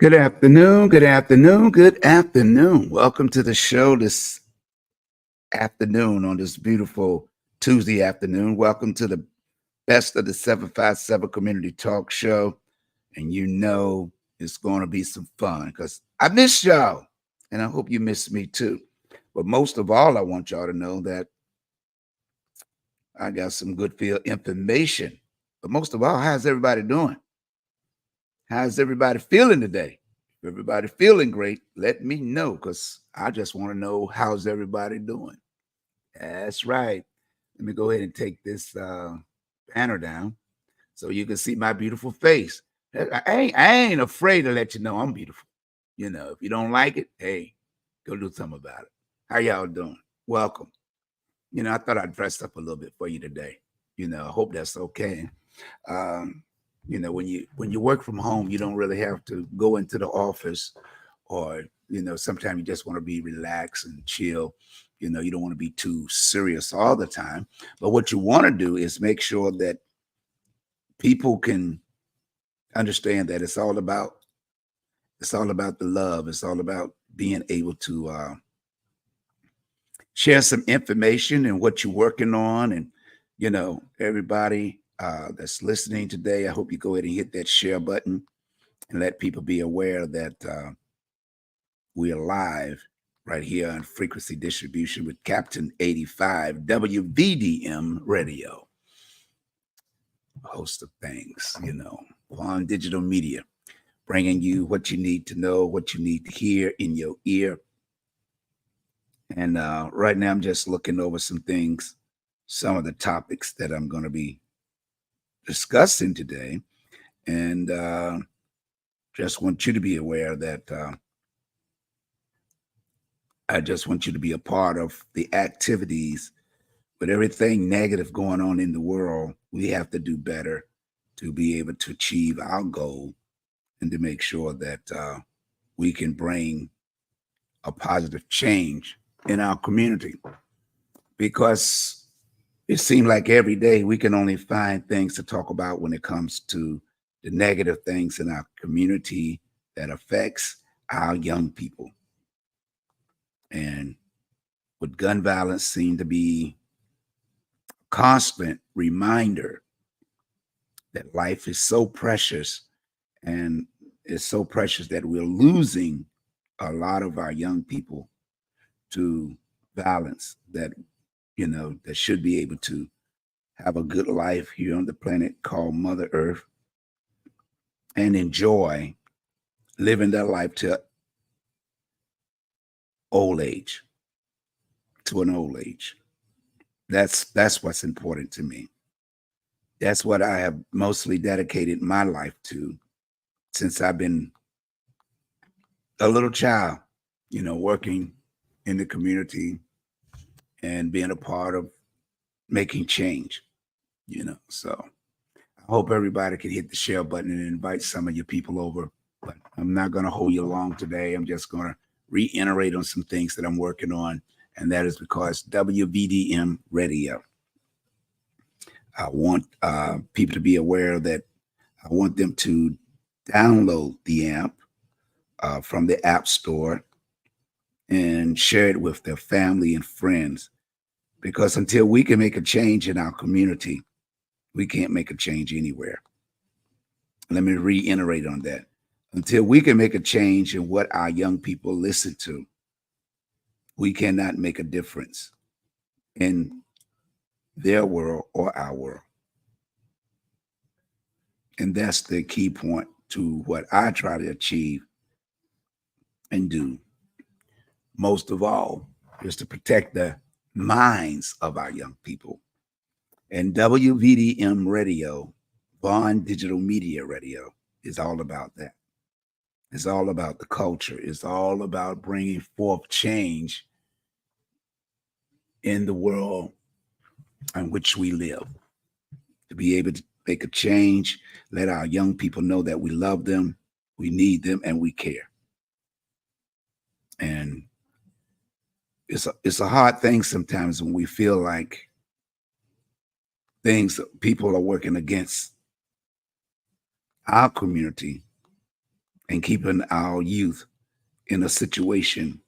Good afternoon, good afternoon, good afternoon. Welcome to the show this afternoon on this beautiful Tuesday afternoon. Welcome to the best of the 757 Community Talk Show. And you know it's going to be some fun because I miss y'all and I hope you miss me too. But most of all, I want y'all to know that I got some good field information. But most of all, how's everybody doing? How's everybody feeling today? If everybody feeling great, let me know because I just want to know how's everybody doing. That's right. Let me go ahead and take this banner down so you can see my beautiful face. I ain't afraid to let you know I'm beautiful. You know, if you don't like it, hey, go do something about it. How y'all doing? Welcome. You know, I thought I'd dress up a little bit for you today. You know, I hope that's okay. Um, you know, when you work from home, you don't really have to go into the office, or sometimes you just want to be relaxed and chill. You know, you don't want to be too serious all the time. But what you want to do is make sure that people can understand that it's all about the love. It's all about being able to share some information and what you're working on. And, everybody that's listening today, I hope you go ahead and hit that share button and let people be aware that we're live right here on frequency distribution with Captain 85 WVDM radio. A host of things, on digital media, bringing you what you need to know, what you need to hear in your ear. And right now, I'm just looking over some things, some of the topics that I'm going to be discussing today. And just want you to be aware that I just want you to be a part of the activities. With everything negative going on in the world, we have to do better to be able to achieve our goal and to make sure that we can bring a positive change in our community. Because it seems like every day we can only find things to talk about when it comes to the negative things in our community that affects our young people. And with gun violence seem to be a constant reminder that life is so precious, and it's so precious that we're losing a lot of our young people to violence that should be able to have a good life here on the planet called Mother Earth and enjoy living their life to old age, to an old age. That's what's important to me. That's what I have mostly dedicated my life to since I've been a little child, working in the community and being a part of making change, So I hope everybody can hit the share button and invite some of your people over. But I'm not going to hold you long today. I'm just going to reiterate on some things that I'm working on. And that is because WVDM radio. I want people to be aware that I want them to download the app from the App Store and share it with their family and friends. Because until we can make a change in our community, we can't make a change anywhere. Let me reiterate on that. Until we can make a change in what our young people listen to, we cannot make a difference in their world or our world. And that's the key point to what I try to achieve and do. Most of all, is to protect the minds of our young people. And WVDM radio, Vaughn Digital Media Radio, is all about that. It's all about the culture. It's all about bringing forth change in the world in which we live. To be able to make a change, let our young people know that we love them, we need them, and we care. And it's a hard thing sometimes when we feel like people are working against our community and keeping our youth in a situation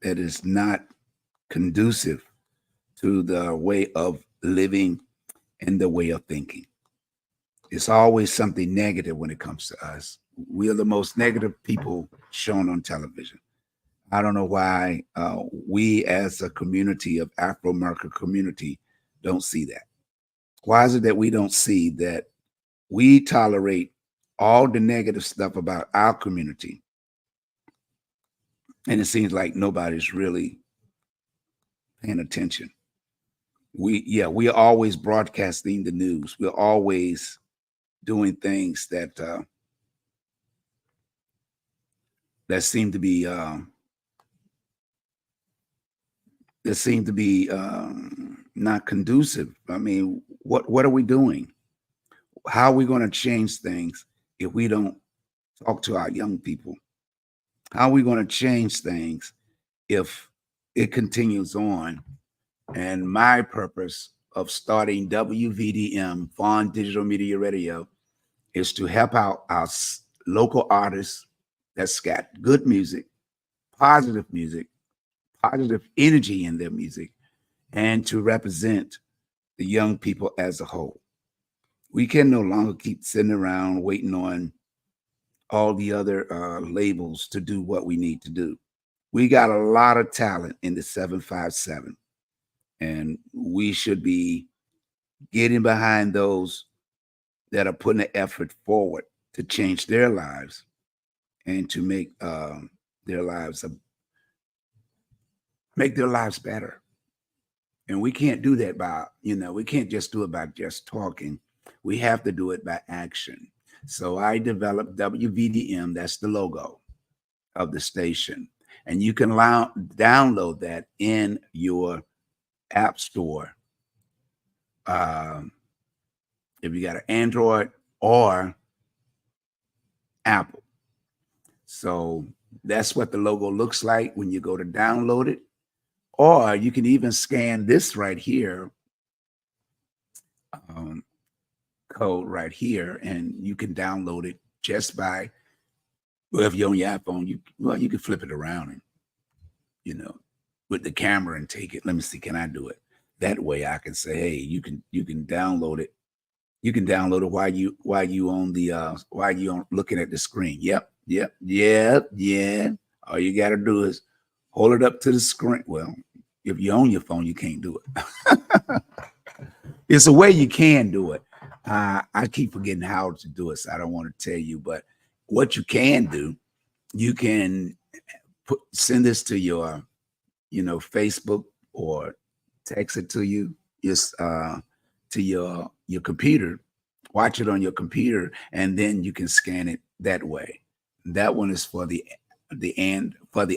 that is not conducive to the way of living and the way of thinking. It's always something negative when it comes to us. We are the most negative people shown on television. I don't know why we as a community of Afro-American community don't see that. Why is it that we don't see that we tolerate all the negative stuff about our community? And it seems like nobody's really paying attention. We are always broadcasting the news. We're always doing things that seem to be not conducive. I mean, what are we doing? How are we going to change things if we don't talk to our young people? How are we going to change things if it continues on? And my purpose of starting WVDM, Fawn Digital Media Radio, is to help out our local artists that's got good music, positive energy in their music, and to represent the young people as a whole. We can no longer keep sitting around waiting on all the other labels to do what we need to do. We got a lot of talent in the 757, and we should be getting behind those that are putting the effort forward to change their lives and to make their lives better. And we can't do that by, we can't just do it by just talking. We have to do it by action. So I developed WVDM, that's the logo of the station. And you can download that in your app store. If you got an Android or Apple. So that's what the logo looks like when you go to download it. Or you can even scan this right here, code right here, and you can download it just by, well, if you're on your iPhone, you can flip it around and, with the camera and take it. Let me see, can I do it? That way I can say, hey, you can download it. You can download it while you looking at the screen. Yep. All you got to do is hold it up to the screen. Well, if you're on your phone, you can't do it. It's a way you can do it. I keep forgetting how to do it, so I don't want to tell you. But what you can do, you can send this to your, Facebook, or text it to you, just to your computer. Watch it on your computer, and then you can scan it that way. That one is for the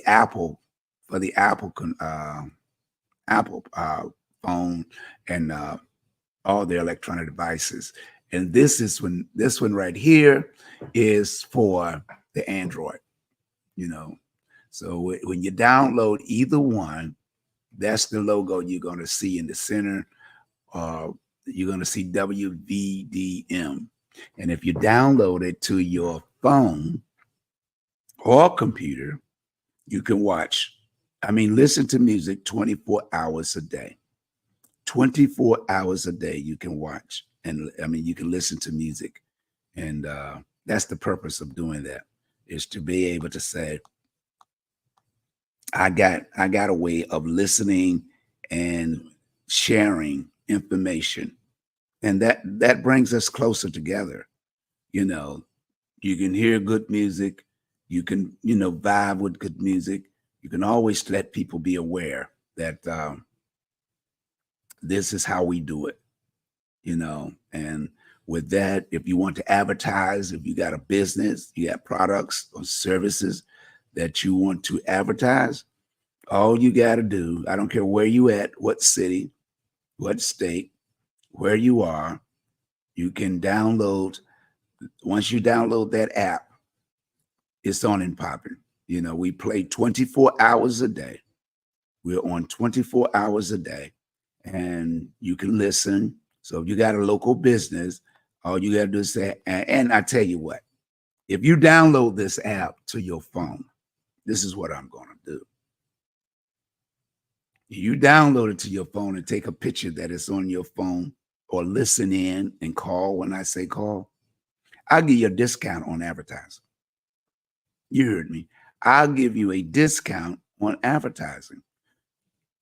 Apple phone and all the electronic devices. And this one right here is for the Android. So when you download either one, that's the logo you're going to see in the center. You're going to see WVDM. And if you download it to your phone or computer, you can listen to music 24 hours a day. 24 hours a day you can watch. And you can listen to music. And that's the purpose of doing that, is to be able to say, I got a way of listening and sharing information. And that brings us closer together. You can hear good music. You can, vibe with good music. You can always let people be aware that this is how we do it, and with that, if you want to advertise, if you got a business, you got products or services that you want to advertise, all you got to do, I don't care where you at, what city, what state, where you are, you can download. Once you download that app, it's on and popping. We play 24 hours a day. We're on 24 hours a day, and you can listen. So if you got a local business, all you got to do is say, and I tell you what, If you download this app to your phone, this is what I'm going to do. You download it to your phone and take a picture that is on your phone, or listen in and call when I say call. I'll give you a discount on advertising. You heard me. I'll give you a discount on advertising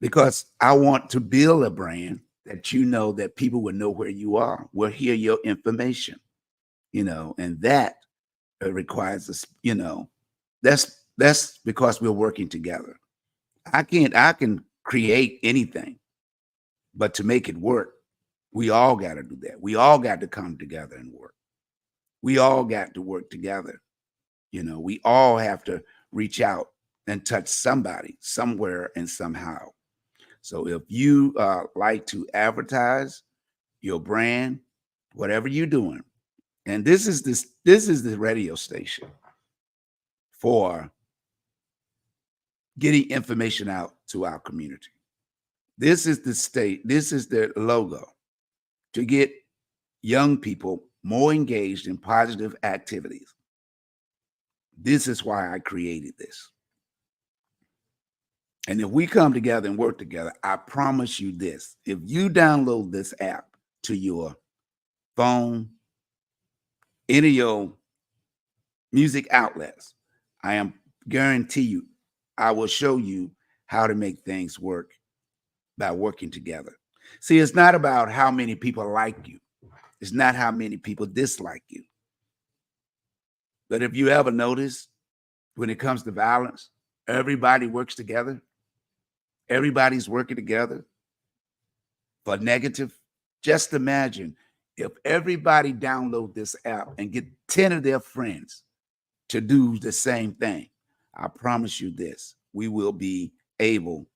because I want to build a brand that you know that people will know where you are, will hear your information, and that requires us, that's because we're working together. I can create anything, but to make it work, we all got to do that. We all got to come together and work. We all got to work together. We all have to reach out and touch somebody somewhere and somehow. So if you like to advertise your brand, whatever you're doing, and this is the radio station for getting information out to our community. This is the state, this is the logo to get young people more engaged in positive activities. This is why I created this. And if we come together and work together, I promise you this. If you download this app to your phone, any of your music outlets, I am guarantee you, I will show you how to make things work by working together. See, it's not about how many people like you. It's not how many people dislike you. But if you ever notice, when it comes to violence, everybody works together. Everybody's working together for negative. Just imagine if everybody download this app and get 10 of their friends to do the same thing. I promise you this, we will be able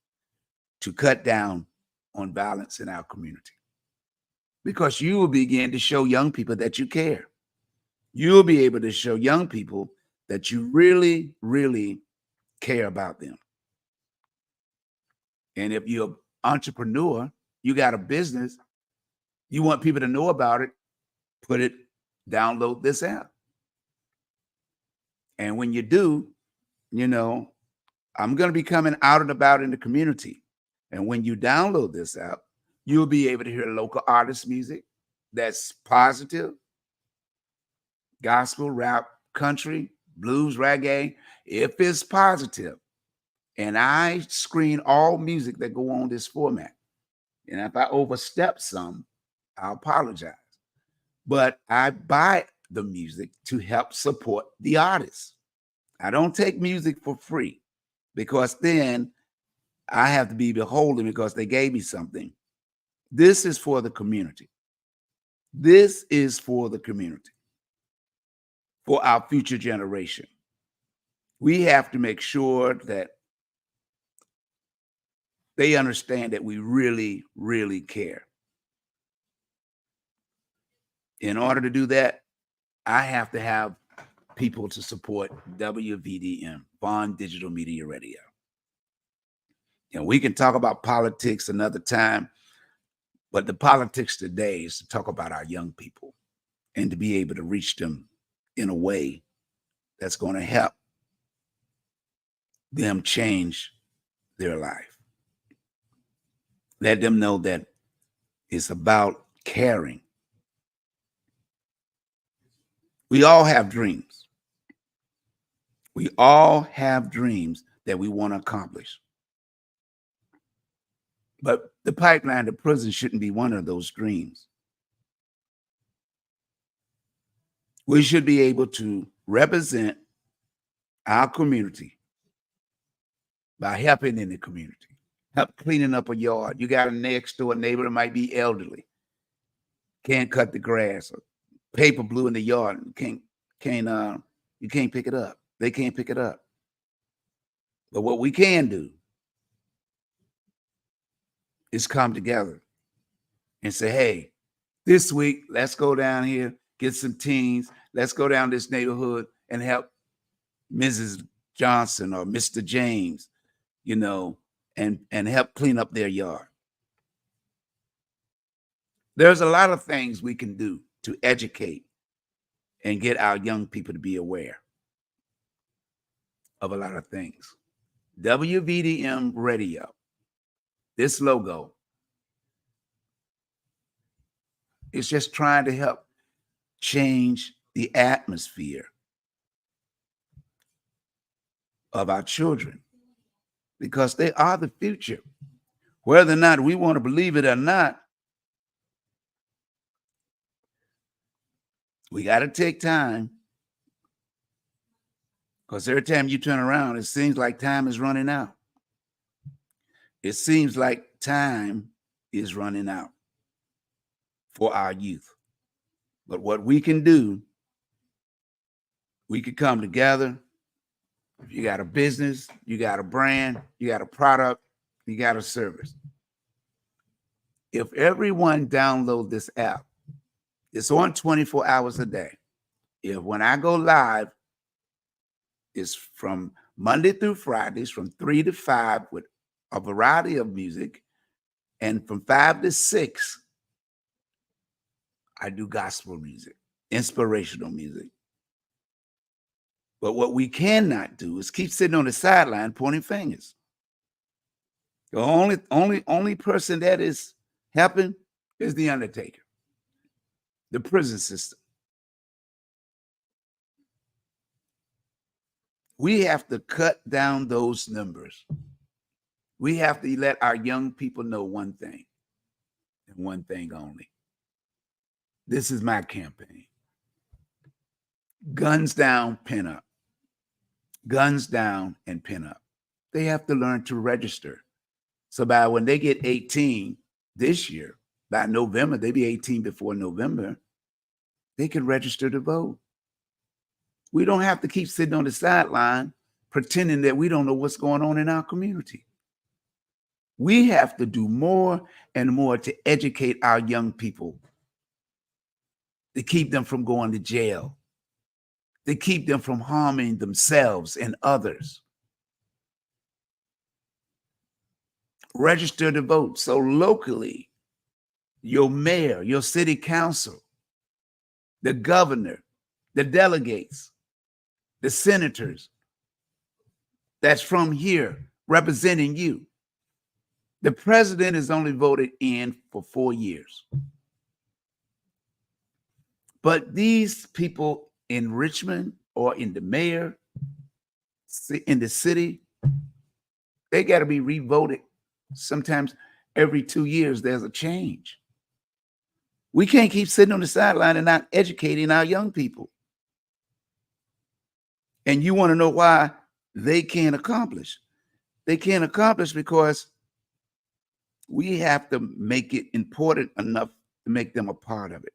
to cut down on violence in our community, because you will begin to show young people that you care. You'll be able to show young people that you really, really care about them. And if you're an entrepreneur, you got a business, you want people to know about it, download this app. And when you do, I'm going to be coming out and about in the community. And when you download this app, you'll be able to hear local artist music that's positive, gospel, rap, country, blues, reggae. If it's positive, and I screen all music that go on this format. And if I overstep some, I apologize. But I buy the music to help support the artist. I don't take music for free, because then I have to be beholden because they gave me something. This is for the community. This is for the community, for our future generation. We have to make sure that they understand that we really, really care. In order to do that, I have to have people to support WVDM, Vaughn Digital Media Radio. And we can talk about politics another time, but the politics today is to talk about our young people and to be able to reach them in a way that's going to help them change their life. Let them know that it's about caring. We all have dreams. We all have dreams that we want to accomplish. But the pipeline to prison shouldn't be one of those dreams. We should be able to represent our community by helping in the community, help cleaning up a yard. You got a next door neighbor that might be elderly, can't cut the grass, or paper blew in the yard, you can't pick it up. They can't pick it up. But what we can do is come together and say, hey, this week, let's go down here, get some teens. Let's go down this neighborhood and help Mrs. Johnson or Mr. James, and help clean up their yard. There's a lot of things we can do to educate and get our young people to be aware of a lot of things. WVDM Radio, this logo is just trying to help change the atmosphere of our children because they are the future. Whether or not we want to believe it or not, we got to take time, because every time you turn around, it seems like time is running out. It seems like time is running out for our youth. But what we can do, we can come together. If you got a business, you got a brand, you got a product, you got a service. If everyone download this app, it's on 24 hours a day. If when I go live, it's from Monday through Fridays from 3 to 5 with a variety of music. And from 5 to 6, I do gospel music, inspirational music. But what we cannot do is keep sitting on the sideline pointing fingers. The only person that is helping is the undertaker, the prison system. We have to cut down those numbers. We have to let our young people know one thing and one thing only. This is my campaign. Guns down, pin up. Guns down and pin up. They have to learn to register. So by when they get 18 this year, by November, they be 18 before November, they can register to vote. We don't have to keep sitting on the sideline pretending that we don't know what's going on in our community. We have to do more and more to educate our young people, to keep them from going to jail, to keep them from harming themselves and others. Register to vote. So locally, your mayor, your city council, the governor, the delegates, the senators that's from here representing you. The president is only voted in for 4 years. But these people in Richmond or in the mayor, in the city, they got to be revoted. Sometimes every 2 years, there's a change. We can't keep sitting on the sideline and not educating our young people. And you want to know why they can't accomplish? They can't accomplish because we have to make it important enough to make them a part of it.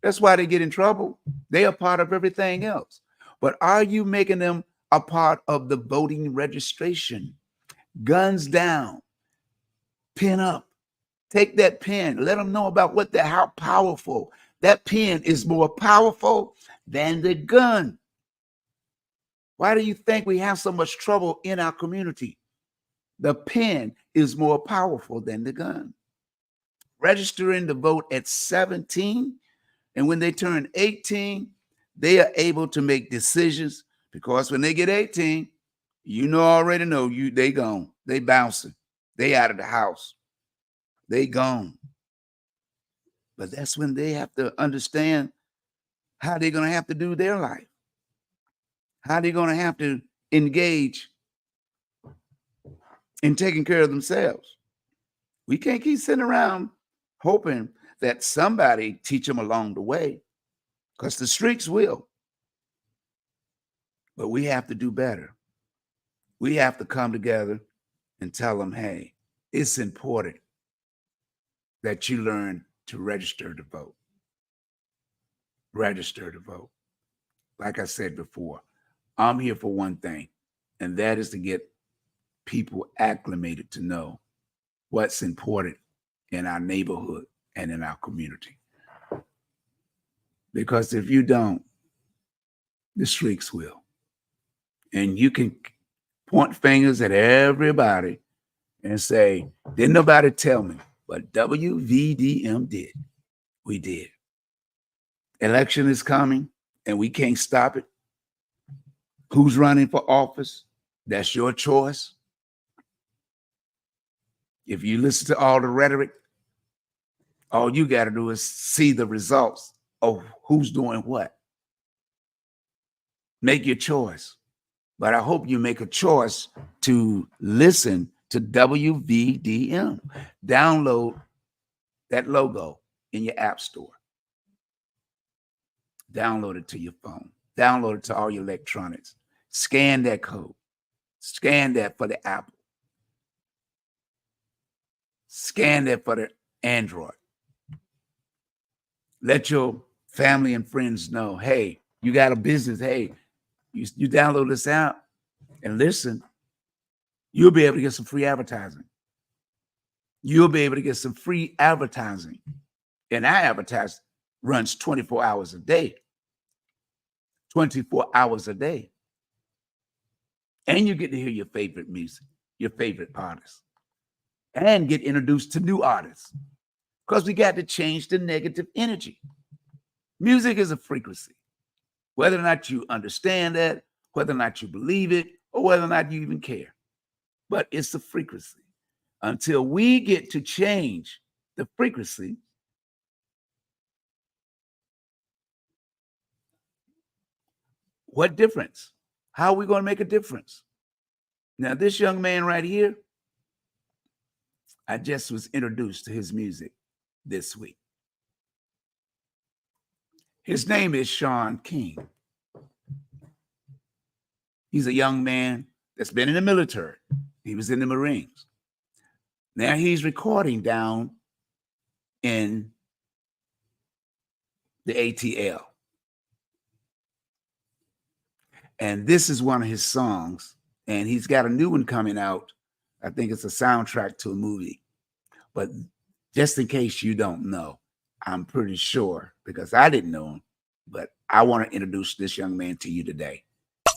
That's why they get in trouble. They are part of everything else. But are you making them a part of the voting registration? Guns down, pin up. Take that pen. Let them know about how powerful. That pen is more powerful than the gun. Why do you think we have so much trouble in our community? The pen is more powerful than the gun. Registering to vote at 17, and when they turn 18, they are able to make decisions, because when they get 18, already know they gone. They bouncing. They out of the house. They gone. But that's when they have to understand how they're going to have to do their life, how they're going to have to engage in taking care of themselves. We can't keep sitting around hoping that somebody teach them along the way, because the streets will. But we have to do better. We have to come together and tell them, hey, it's important that you learn to register to vote. Register to vote. Like I said before, I'm here for one thing, and that is to get people acclimated to know what's important in our neighborhood and in our community. Because if you don't, the streaks will. And you can point fingers at everybody and say, didn't nobody tell me, but WVDM did. We did. Election is coming, and we can't stop it. Who's running for office? That's your choice. If you listen to all the rhetoric, all you got to do is see the results of who's doing what. Make your choice. But I hope you make a choice to listen to WVDM. Download that logo in your app store. Download it to your phone. Download it to all your electronics. Scan that code. Scan that for the Apple. Scan that for the Android. Let your family and friends know, hey, you got a business. Hey, you download this app and listen. You'll be able to get some free advertising. You'll be able to get some free advertising. And our advertising runs 24 hours a day. 24 hours a day. And you get to hear your favorite music, your favorite artists, and get introduced to new artists. Because we got to change the negative energy. Music is a frequency. Whether or not you understand that, whether or not you believe it, or whether or not you even care. But it's a frequency. Until we get to change the frequency, what difference? How are we going to make a difference? Now, this young man right here, I just was introduced to his music this week. His name is Sean King. He's a young man that's been in the military. He was in the Marines. Now he's recording down in the ATL. And this is one of his songs. And he's got a new one coming out. I think it's a soundtrack to a movie. But just in case you don't know, I'm pretty sure, because I didn't know him, but I want to introduce this young man to you today.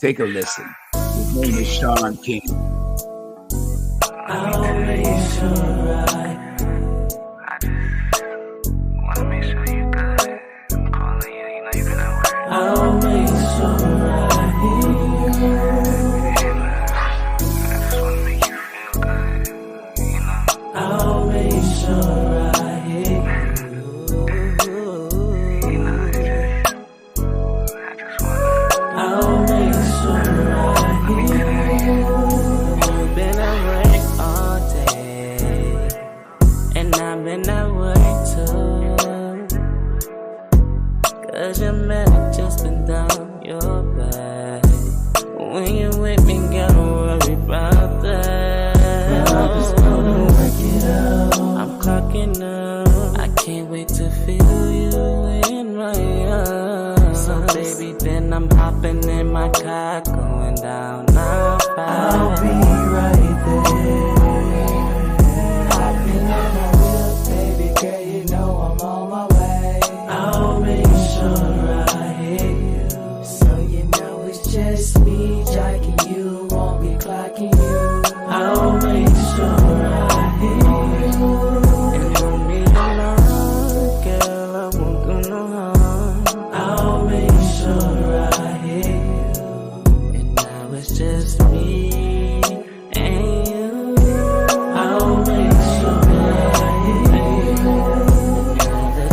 Take a listen. His name is Sean King. I'll make sure I wanna make sure you're good. I'm calling you, you know you've been at work. I'll make sure I hear you. I just wanna make you feel good, you know. I'll make sure I hear you. You know, I just wanna. I'll make sure I hear you. You've been at work all day, and I've been at work too. 'Cause your man just been down your back. When you're with me, gotta worry about that. I just wanna work it out. I'm clocking up. I can't wait to feel you in my arms. So baby, then I'm hopping in my car, going down now. I'll be right there. Hopping in my wheel, baby girl, you know I'm on my way. I'll make sure I hear you, so you know it's just me jacking you, won't be clocking you. I'll make sure I hear you, and you'll be alone, girl, I won't do no harm. I'll make sure I hear you, and now it's just me and you. I'll make sure I hear you, now that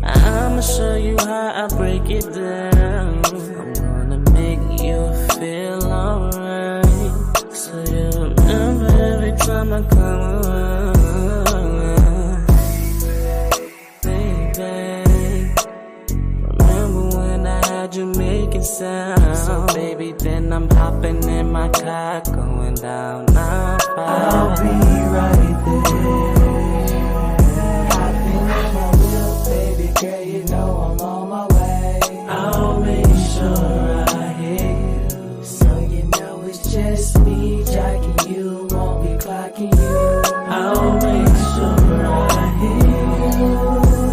I'ma show you how I break it down. I'm gonna make you feel alright, so you remember every time I come around. Baby, remember when I had you making sound? So baby, then I'm hopping in my car, going down now. I'll be right there. Hopping in my wheel, baby girl, you know I'm on my way. I'll make sure I hear you, so you know it's just me jacking you, won't be clocking you. I'll make sure I hear you,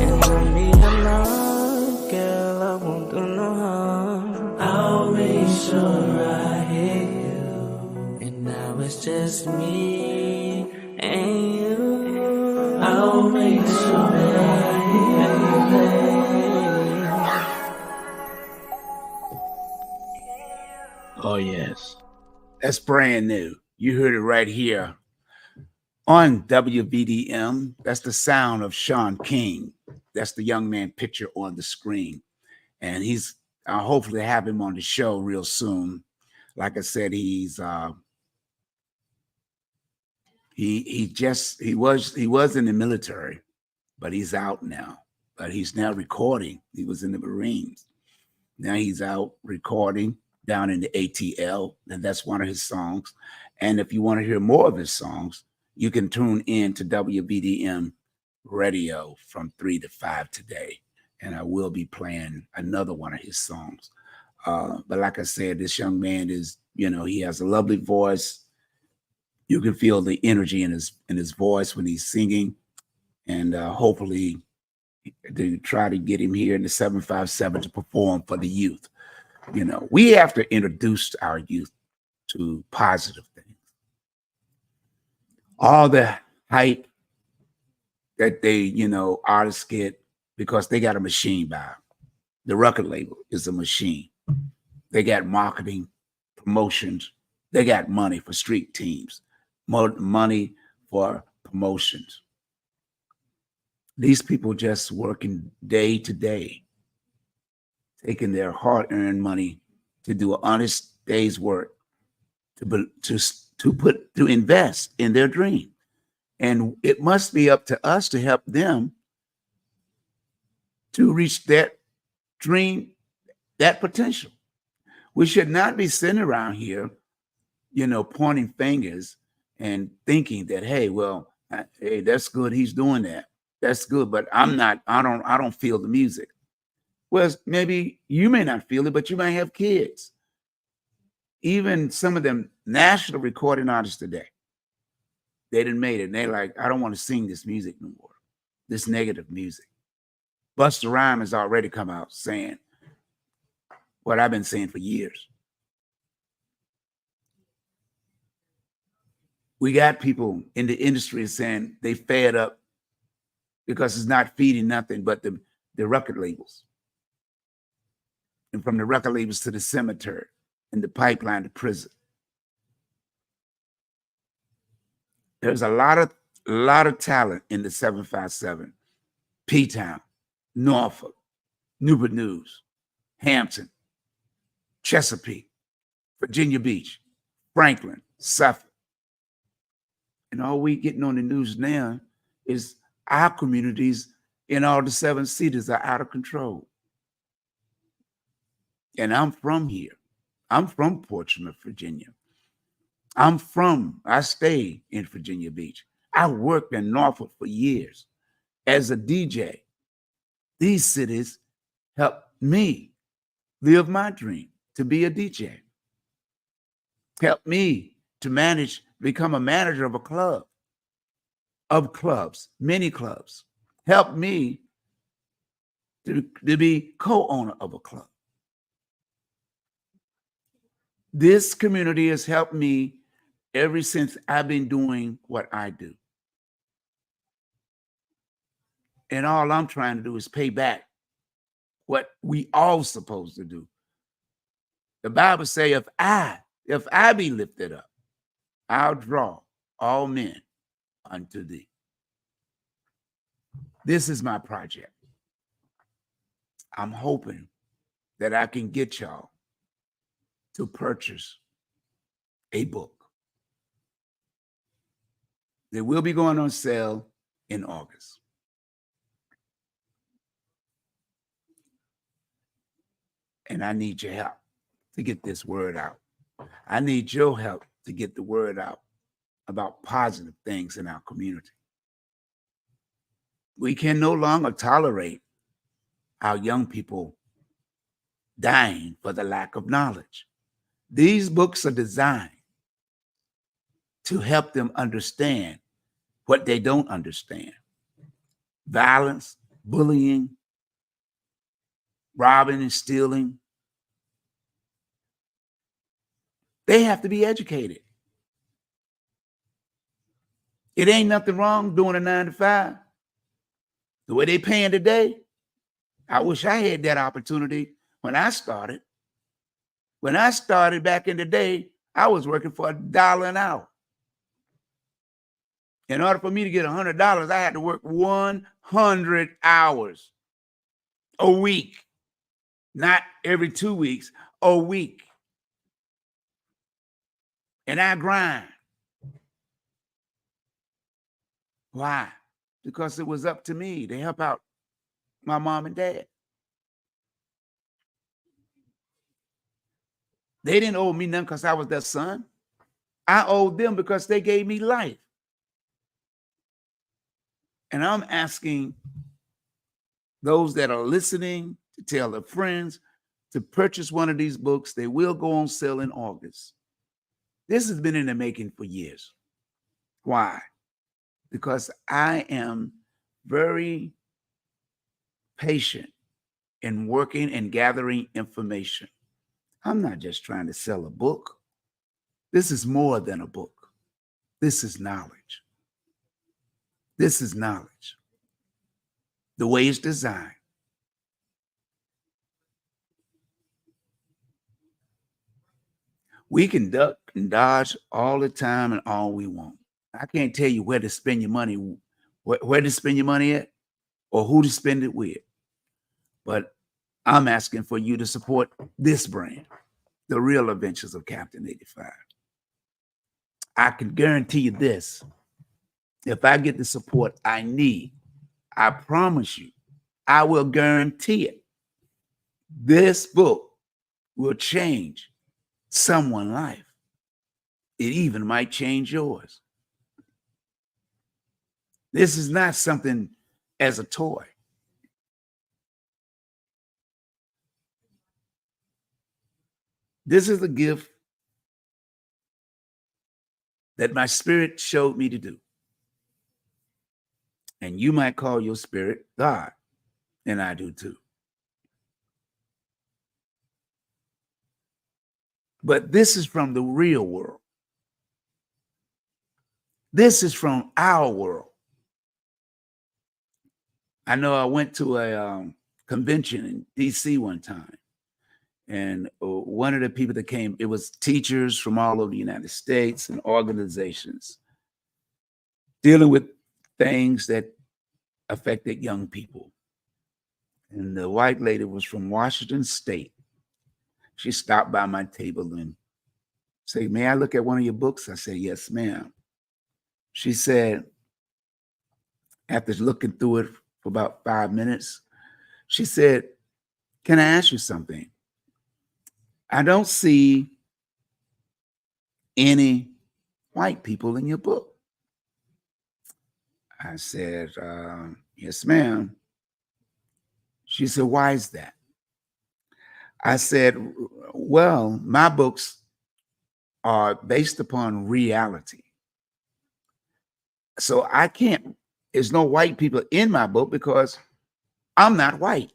and you'll be alone, girl, I won't do no harm. I'll make sure I hear you, and now it's just me and you. I'll make Oh, yes. That's brand new. You heard it right here on WBDM. That's the sound of Sean King. That's the young man picture on the screen. And he's hopefully have him on the show real soon. Like I said, he was in the military, but he's out now. But he's now recording. He was in the Marines. Now he's out recording down in the ATL, and that's one of his songs. And if you want to hear more of his songs, you can tune in to WBDM radio from 3 to 5 today. And I will be playing another one of his songs. But like I said, this young man is, he has a lovely voice. You can feel the energy in his voice when he's singing. And hopefully to try to get him here in the 757 to perform for the youth. We have to introduce our youth to positive things. All the hype that artists get because they got a machine by them. The record label is a machine. They got marketing, promotions. They got money for street teams, money for promotions. These people just working day to day, taking their hard-earned money to do an honest day's work, to invest in their dream. And it must be up to us to help them to reach that dream, that potential. We should not be sitting around here, pointing fingers and thinking that, hey, that's good. He's doing that. That's good. But I don't feel the music. Well, maybe you may not feel it, but you might have kids. Even some of them national recording artists today, they didn't made it. And they're like, I don't want to sing this music no more, this negative music. Busta Rhymes has already come out saying what I've been saying for years. We got people in the industry saying they fed up because it's not feeding nothing but the record labels. And from the record labels to the cemetery and the pipeline to prison. There's a lot of talent in the 757, P-Town, Norfolk, Newport News, Hampton, Chesapeake, Virginia Beach, Franklin, Suffolk. And all we getting on the news now is our communities in all the 7 cities are out of control. And I'm from here. I'm from Portsmouth, Virginia. I stay in Virginia Beach. I worked in Norfolk for years as a DJ. These cities helped me live my dream to be a DJ. Helped me to become a manager of a club, of clubs, many clubs. Helped me to be co-owner of a club. This community has helped me ever since I've been doing what I do. And all I'm trying to do is pay back what we all supposed to do. The Bible say, if I be lifted up, I'll draw all men unto thee. This is my project. I'm hoping that I can get y'all to purchase a book. They will be going on sale in August. And I need your help to get this word out. I need your help to get the word out about positive things in our community. We can no longer tolerate our young people dying for the lack of knowledge. These books are designed to help them understand what they don't understand. Violence, bullying, robbing and stealing. They have to be educated. It ain't nothing wrong doing a 9 to 5. The way they paying today, I wish I had that opportunity when I started. When I started back in the day, I was working for $1 an hour. In order for me to get $100, I had to work 100 hours a week, not every 2 weeks, a week. And I grind. Why? Because it was up to me to help out my mom and dad. They didn't owe me nothing because I was their son. I owed them because they gave me life. And I'm asking those that are listening to tell their friends to purchase one of these books. They will go on sale in August. This has been in the making for years. Why? Because I am very patient in working and gathering information. I'm not just trying to sell a book. This is more than a book. This is knowledge. This is knowledge. The way it's designed. We can duck and dodge all the time and all we want. I can't tell you where to spend your money, where to spend your money at, or who to spend it with. But I'm asking for you to support this brand, The Real Adventures of Captain 85. I can guarantee you this. If I get the support I need, I promise you, I will guarantee it. This book will change someone's life. It even might change yours. This is not something as a toy. This is a gift that my spirit showed me to do. And you might call your spirit God, and I do too. But this is from the real world. This is from our world. I know I went to a convention in DC one time, and one of the people that came, it was teachers from all over the United States and organizations dealing with things that affected young people. And the white lady was from Washington State. She stopped by my table and said, "May I look at one of your books?" I said, "Yes, ma'am." She said, after looking through it for about 5 minutes, she said, "Can I ask you something? I don't see any white people in your book." I said, "Yes, ma'am." She said, "Why is that?" I said, "Well, my books are based upon reality. So I can't, there's no white people in my book because I'm not white.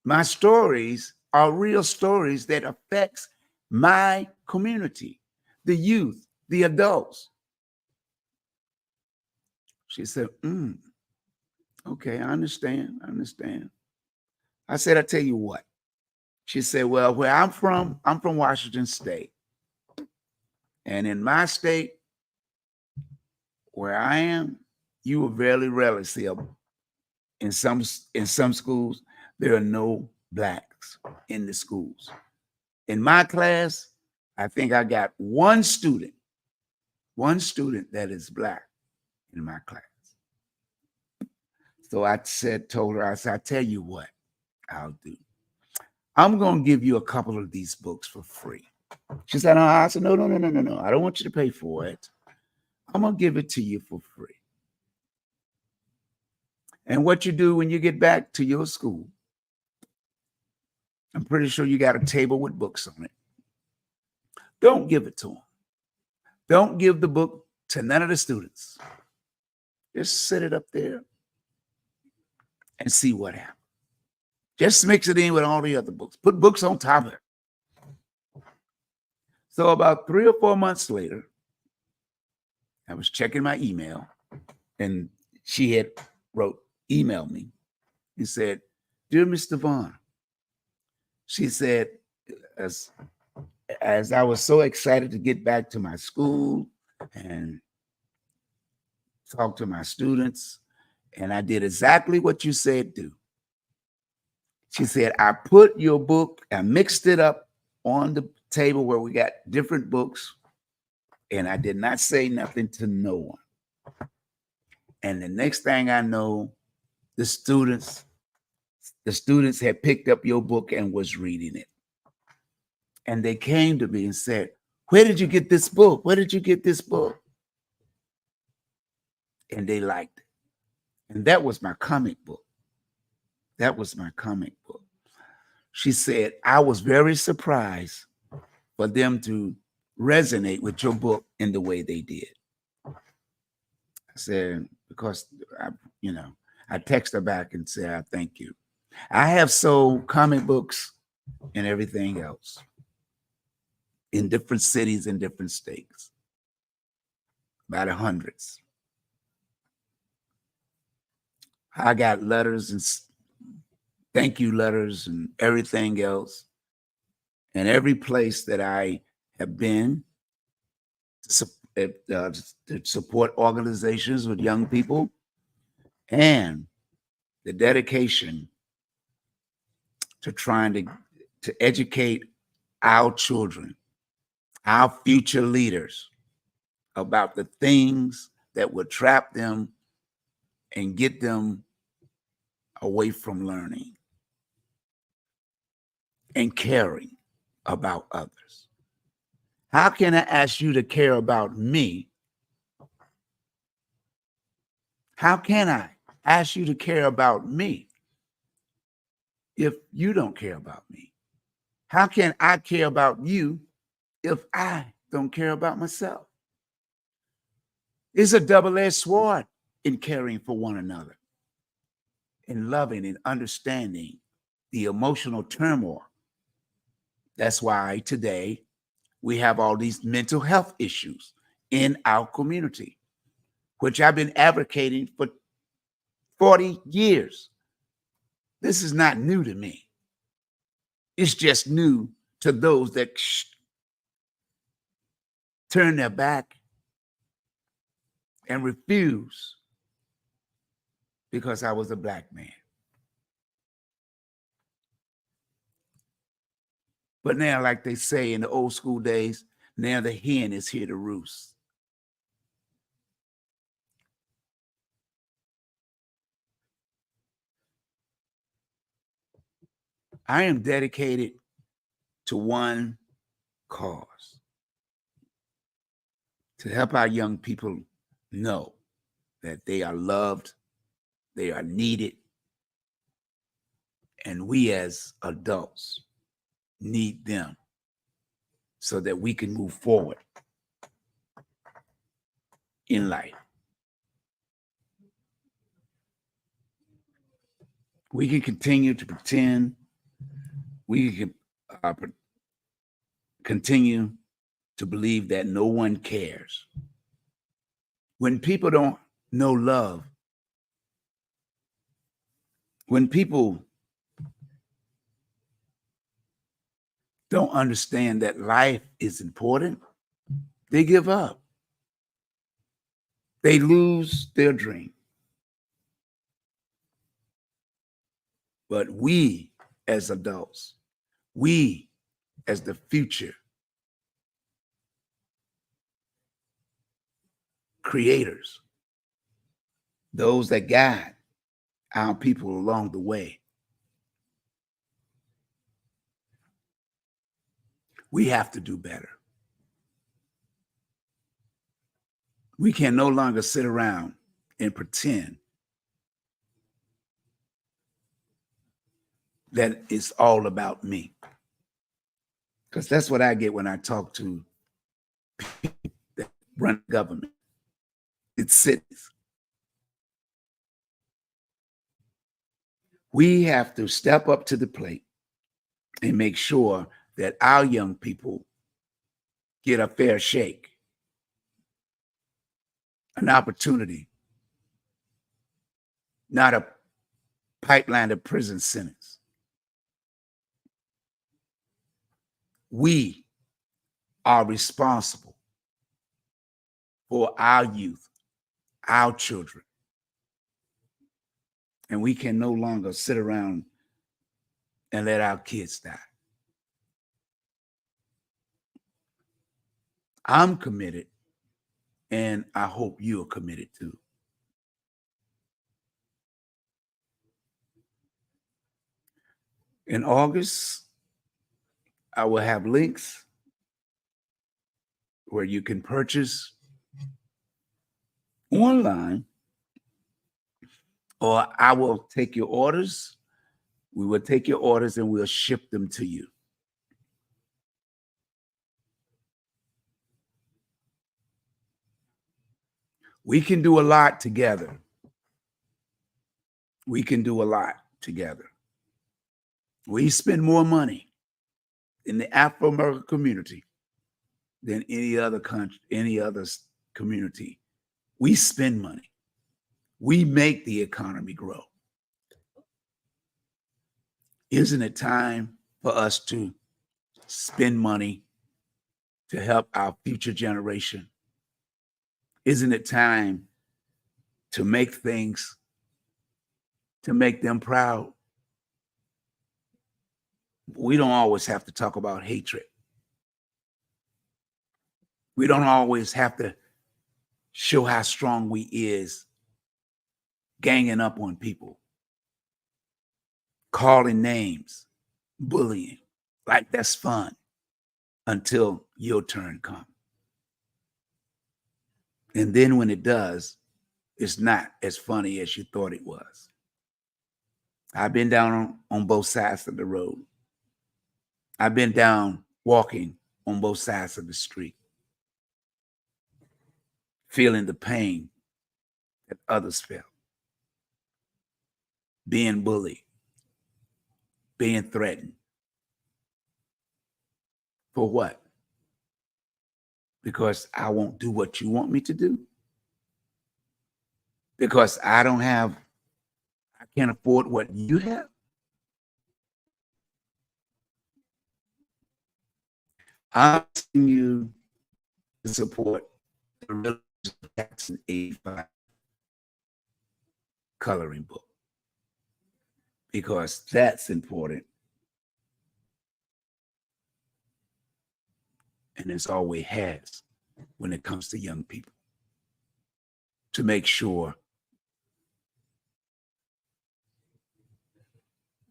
My stories are real stories that affects my community, the youth, the adults." She said, "Okay, I understand. I understand." I said, "I tell you what." She said, "Well, where I'm from Washington State. And in my state, where I am, you will very rarely see in some schools, there are no blacks in the schools. In my class, I think I got one student that is black in my class." So I told her, I said, "I tell you what I'll do. I'm going to give you a couple of these books for free." She said, "No." I said, no. I don't want you to pay for it. I'm going to give it to you for free. And what you do when you get back to your school, I'm pretty sure you got a table with books on it. Don't give it to them. Don't give the book to none of the students. Just sit it up there and see what happens. Just mix it in with all the other books. Put books on top of it. So about 3 or 4 months later, I was checking my email, and she had emailed me and said, "Dear Mr. Vaughn," she said, as as I was so excited to get back to my school and talk to my students, and I did exactly what you said do. She said, I put your book, I mixed it up on the table where we got different books, and I did not say nothing to no one. And the next thing I know, the students had picked up your book and was reading it. And they came to me and said, where did you get this book? Where did you get this book? And they liked it. And that was my comic book. That was my comic book. She said, I was very surprised for them to resonate with your book in the way they did. I said, because I text her back and said, I thank you. I have sold comic books and everything else in different cities and different states, by the hundreds. I got letters and thank you letters and everything else. And every place that I have been to support organizations with young people, and the dedication to trying to educate our children, our future leaders, about the things that would trap them and get them away from learning and caring about others. How can I ask you to care about me? How can I ask you to care about me if you don't care about me? How can I care about you if I don't care about myself? It's a double-edged sword in caring for one another, in loving and understanding the emotional turmoil. That's why today we have all these mental health issues in our community, which I've been advocating for 40 years. This is not new to me. It's just new to those that turn their back and refuse because I was a Black man. But now, like they say in the old school days, now the hen is here to roost. I am dedicated to one cause: to help our young people know that they are loved, they are needed, and we as adults need them so that we can move forward in life. We can continue to pretend, we can continue to believe that no one cares. When people don't know love, when people don't understand that life is important, they give up. They lose their dream. But we as adults, we as the future creators, those that guide our people along the way, we have to do better. We can no longer sit around and pretend that it's all about me. Because that's what I get when I talk to people that run government. It's cities. We have to step up to the plate and make sure that our young people get a fair shake, an opportunity, not a pipeline to prison sentence. We are responsible for our youth, our children. And we can no longer sit around and let our kids die. I'm committed, and I hope you are committed too. In August, I will have links where you can purchase online, or I will take your orders. We will take your orders and we'll ship them to you. We can do a lot together. We can do a lot together. We spend more money in the Afro-American community than any other country, any other community. We spend money. We make the economy grow. Isn't it time for us to spend money to help our future generation? Isn't it time to make things, to make them proud? We don't always have to talk about hatred. We don't always have to show how strong we is ganging up on people, calling names, bullying. Like that's fun until your turn comes. And then when it does, it's not as funny as you thought it was. I've been down on both sides of the road. I've been down walking on both sides of the street, feeling the pain that others felt, being bullied, being threatened. For what? Because I won't do what you want me to do? Because I can't afford what you have? I'm asking you to support the Religion of CAPTAIN85 coloring book, because that's important. And it's always has when it comes to young people, to make sure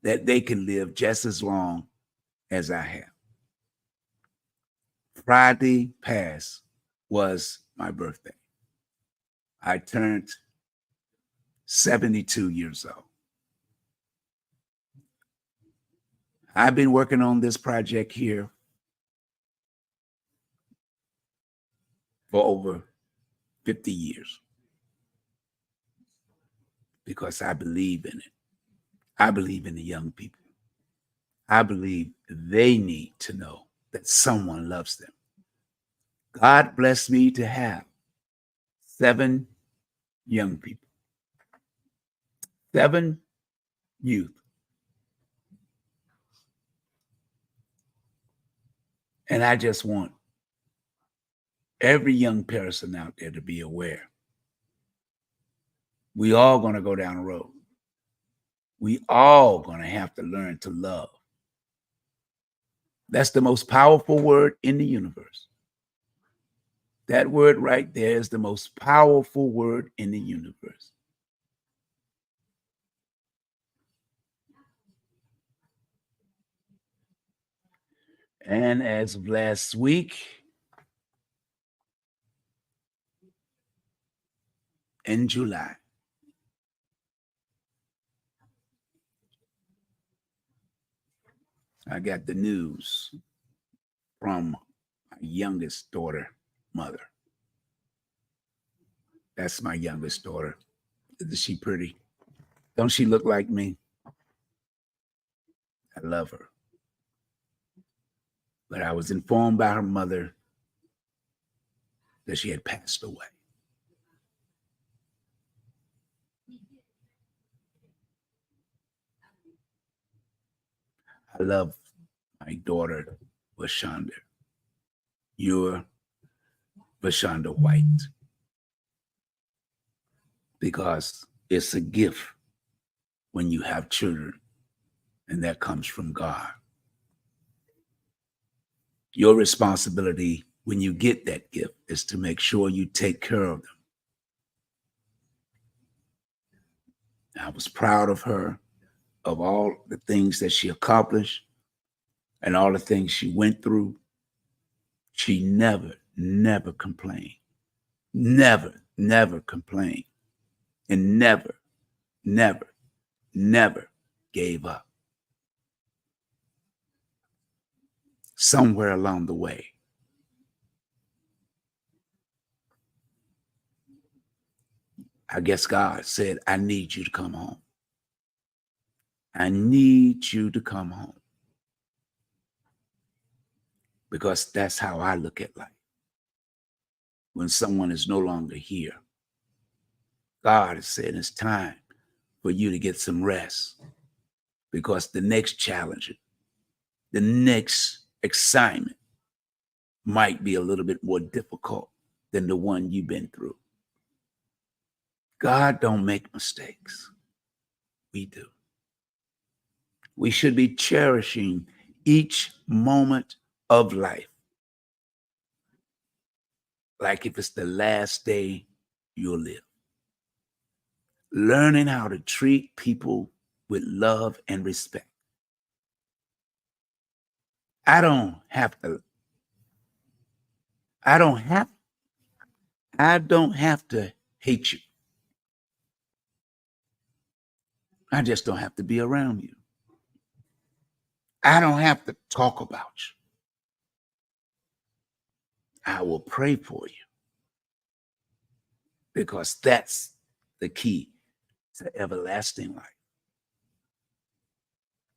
that they can live just as long as I have. Friday past was my birthday. I turned 72 years old. I've been working on this project here for over 50 years because I believe in it. I believe in the young people. I believe they need to know that someone loves them. God blessed me to have 7 young people, 7 youth. And I just want every young person out there to be aware. We all going to go down the road. We all going to have to learn to love. That's the most powerful word in the universe. That word right there is the most powerful word in the universe. And as of last week, in July, I got the news from my youngest daughter, mother. That's my youngest daughter. Is she pretty? Don't she look like me? I love her. But I was informed by her mother that she had passed away. I love my daughter, Lashonda. you're Vashonda White, because it's a gift when you have children, and that comes from God. Your responsibility when you get that gift is to make sure you take care of them. I was proud of her, of all the things that she accomplished and all the things she went through. She never complained. Never complained. And never gave up. Somewhere along the way, I guess God said, I need you to come home. I need you to come home. Because that's how I look at life. When someone is no longer here, God has said it's time for you to get some rest, because the next challenge, the next assignment might be a little bit more difficult than the one you've been through. God don't make mistakes. We do. We should be cherishing each moment of life like if it's the last day you'll live. Learning how to treat people with love and respect. I don't have to hate you. I just don't have to be around you. I don't have to talk about you. I will pray for you, because that's the key to everlasting life.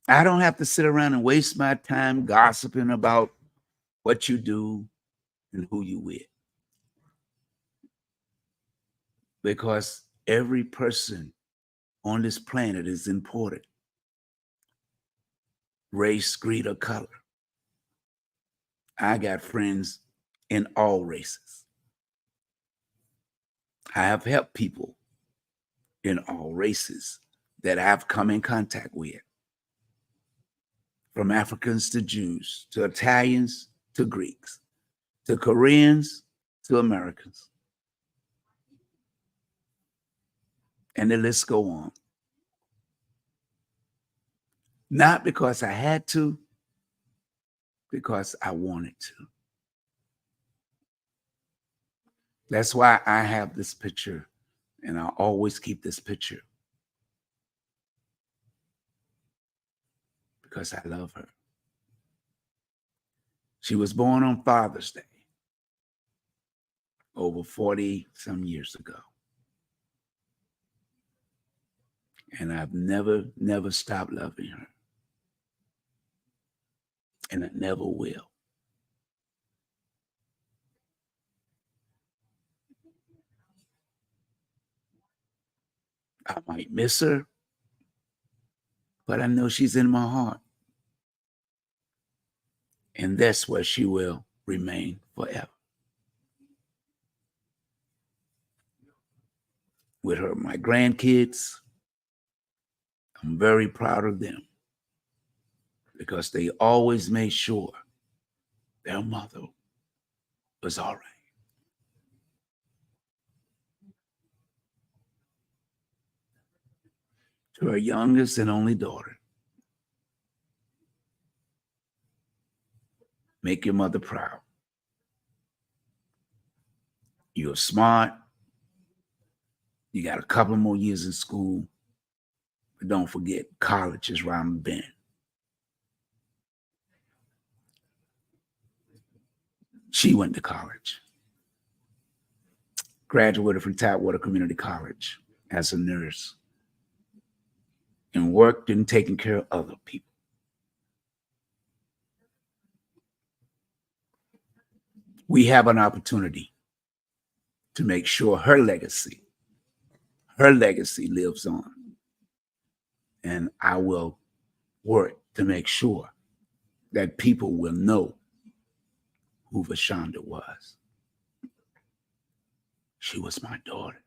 I don't have to sit around and waste my time gossiping about what you do and who you with, because every person on this planet is important. Race, creed, or color. I got friends in all races. I have helped people in all races that I've come in contact with, from Africans to Jews, to Italians, to Greeks, to Koreans, to Americans. And the list go on. Not because I had to, because I wanted to. That's why I have this picture, and I always keep this picture, because I love her. She was born on Father's Day over 40 some years ago. And I've never stopped loving her. And I never will. I might miss her, but I know she's in my heart. And that's where she will remain forever. With her, my grandkids, I'm very proud of them, because they always made sure their mother was all right. To her youngest and only daughter, make your mother proud. You're smart. You got a couple more years in school. But don't forget, college is around the bend. She went to college. Graduated from Tidewater Community College as a nurse, and worked and taking care of other people. We have an opportunity to make sure her legacy lives on. And I will work to make sure that people will know who Vashonda was. She was my daughter.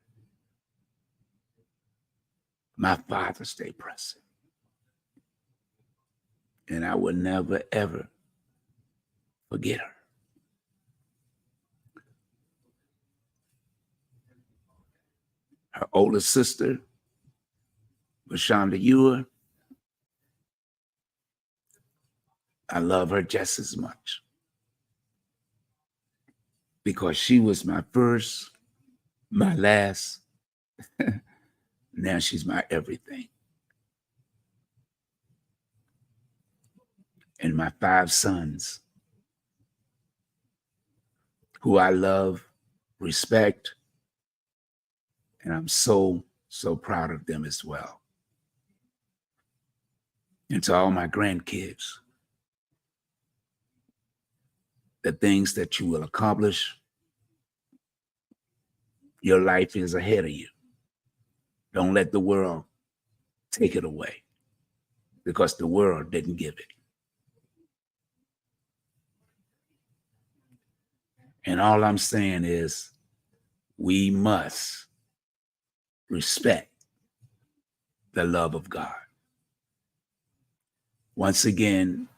My Father's Day present. And I will never, ever forget her. Her older sister, Vashonda Ewer, I love her just as much because she was my first, my last. Now she's my everything. And my 5 sons, who I love, respect, and I'm so, so proud of them as well. And to all my grandkids, the things that you will accomplish, your life is ahead of you. Don't let the world take it away because the world didn't give it. And all I'm saying is we must respect the love of God. Once again,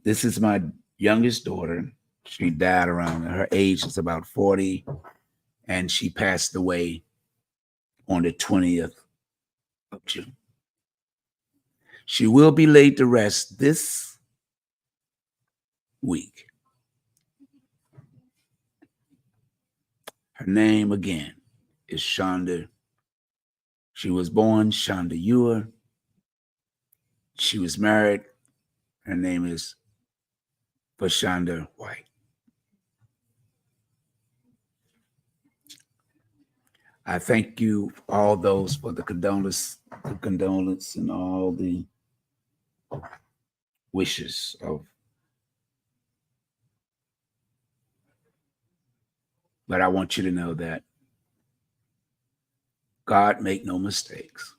this is my youngest daughter. She died around, her age is about 40, and she passed away on the 20th of June. She will be laid to rest this week. Her name again is Shonda. She was born Shonda Ewer. She was married. Her name is Vashonda White. I thank you, all those, for the condolence and all the wishes of. But I want you to know that God make no mistakes.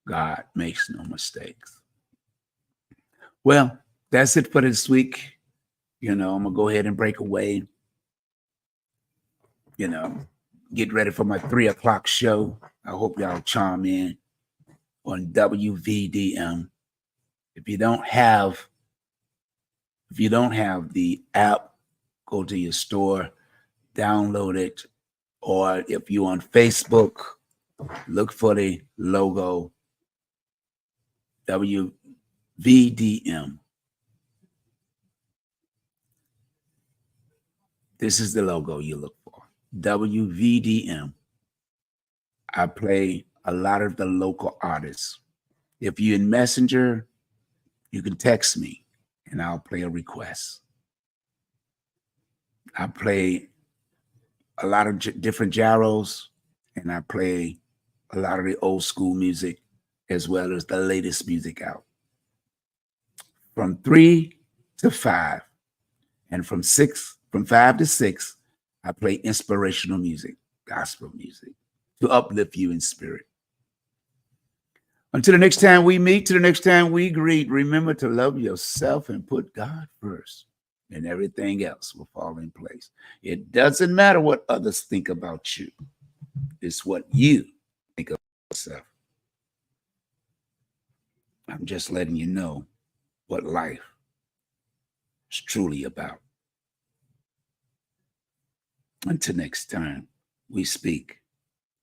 God makes no mistakes. Well, that's it for this week. I'm going to go ahead and break away. Get ready for my 3:00 show. I hope y'all chime in on WVDM. If you don't have the app, go to your store, download it, or if you're on Facebook, look for the logo WVDM. This is the logo you look for. WVDM. I play a lot of the local artists. If you're in Messenger, you can text me and I'll play a request. I play a lot of different gyros, and I play a lot of the old school music as well as the latest music out. From 3 to 5, and from 5 to 6, I play inspirational music, gospel music, to uplift you in spirit. Until the next time we meet, to the next time we greet, remember to love yourself and put God first, and everything else will fall in place. It doesn't matter what others think about you. It's what you think of yourself. I'm just letting you know what life is truly about. Until next time we speak,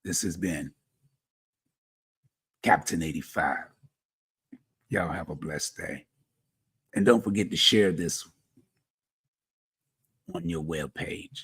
this has been Captain85. Y'all have a blessed day. And don't forget to share this on your webpage.